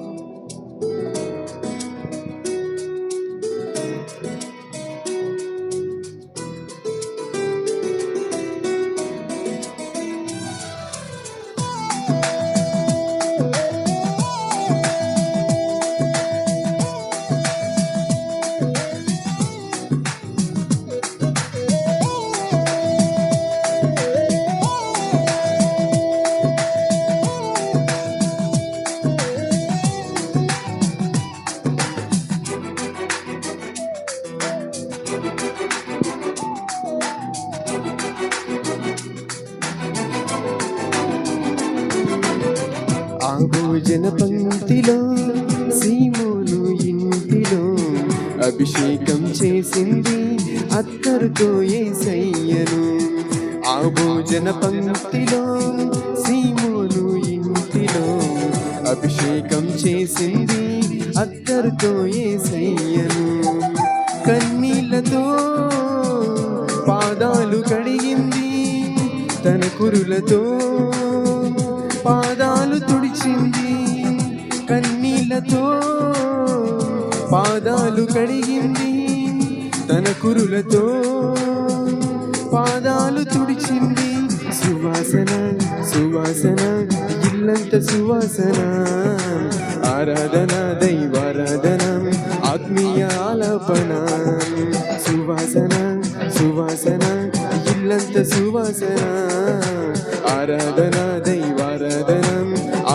ఆ భోజన పంక్తిలో సీమోను ఇంటిలో అభిషేకం చేసింది అత్తరుతో యేసయ్యను. ఆ భోజన పంక్తిలో సీమోను ఇంటిలో అభిషేకం చేసింది అత్తరుతో యేసయ్యను. కన్నీళ్లతో పాదాలు కడిగింది, తన కురులతో పాదాలు తుడిచింది. కన్నీళ్లతో పాదాలు కడిగింది, తన కురులతో పాదాలు తుడిచింది. సువాసన సువాసన ఇల్లంత సువాసన, ఆరాధన దైవారాధన ఆత్మీయ ఆలాపన. సువాసన సువాసన ఇల్లంత సువాసన, ఆరాధన దైవారాధన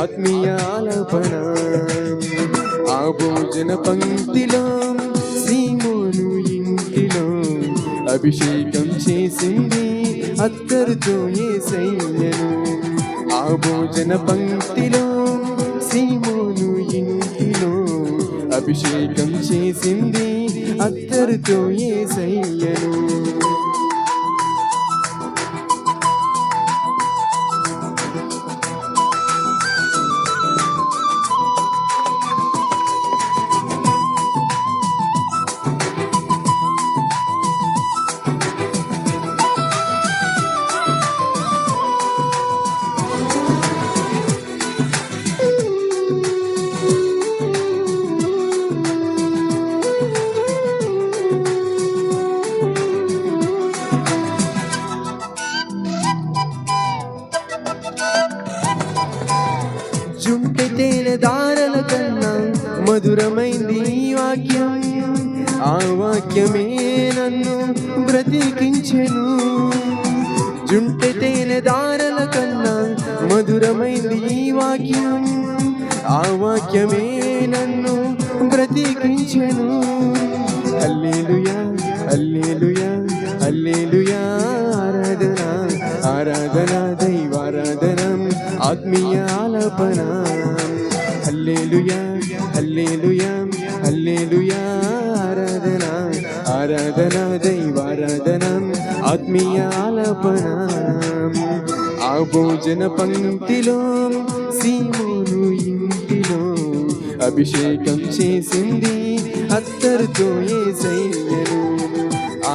ఆత్మీయ ఆలాపన. ఆ భోజన పంక్తిలో సీమోను ఇంటిలో అభిషేకం చేసింది అత్తరుతో యేసయ్యను. ఆ భోజన పంక్తిలో సీమోను ఇంటిలో అభిషేకం చేసింది అత్తరుతో యేసయ్యను. జుంటె తేనె దారల కన్నా మధురమైంది ఈ వాక్యం. ఆ వాక్యమే నన్ను బ్రతికించెను. జుంటె తేనె దారల కన్నా మధురమైంది ఈ వాక్యం. ఆ వాక్యమే నన్ను బ్రతికించెను. హల్లెలూయా హల్లెలూయా హల్లెలూయా, ఆరాధన ఆరాధన దైవారాధన ఆత్మీయ ఆలాపన. హల్లెలూయా హల్లెలూయా హల్లెలూయా, ఆరాధన ఆరాధన దైవారాధన ఆత్మీయ ఆలాపన. ఆ భోజన పంక్తిలో సీమోను ఇంటిలో అభిషేకం చేసింది అత్తరుతో యేసయ్యను.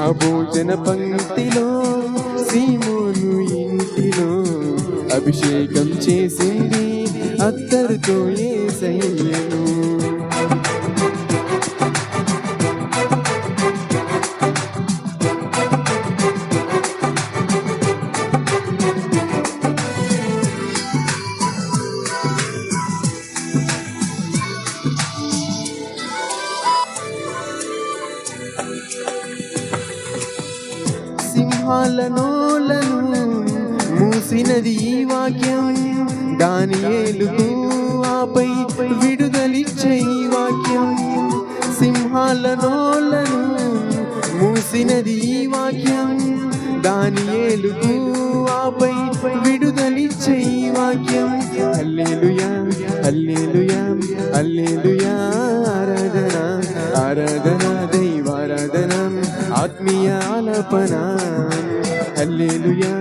ఆ భోజన పంక్తిలో సీమోను ఇంటిలో అభిషేకం చేసింది అత్తరుతో యేసయ్యను. సింహాల నోలను మూసినది ఈ వాక్యం. దానియేలుకు ఆపై విడుదలిచ్చే ఈ వాక్యం. సింహాల నోలను మూసినది ఈ వాక్యం. దానియేలుకు ఆపై విడుదలిచ్చే ఈ వాక్యం. హల్లెలూయా హల్లెలూయా హల్లెలూయా, ఆరాధన ఆరాధన దైవారాధన ఆత్మీయ ఆలాపన. హల్లెలూయా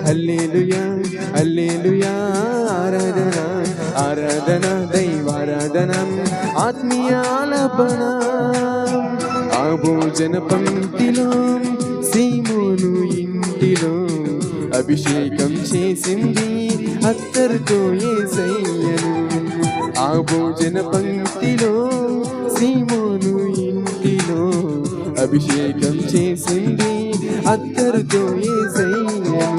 హల్లెలూయా హల్లెలూయా, ఆరాధన ఆరాధన దైవారాధన ఆత్మీయ ఆలాపన. ఆ భోజన పంక్తిలో సీమోను ఇంటిలో అభిషేకం చేసింది అత్తరుతో యేసయ్యను. ఆ భోజన పంక్తిలో సీమోను ఇంటిలో అభిషేకం చేసింది అత్తరుతో యేసయ్యను.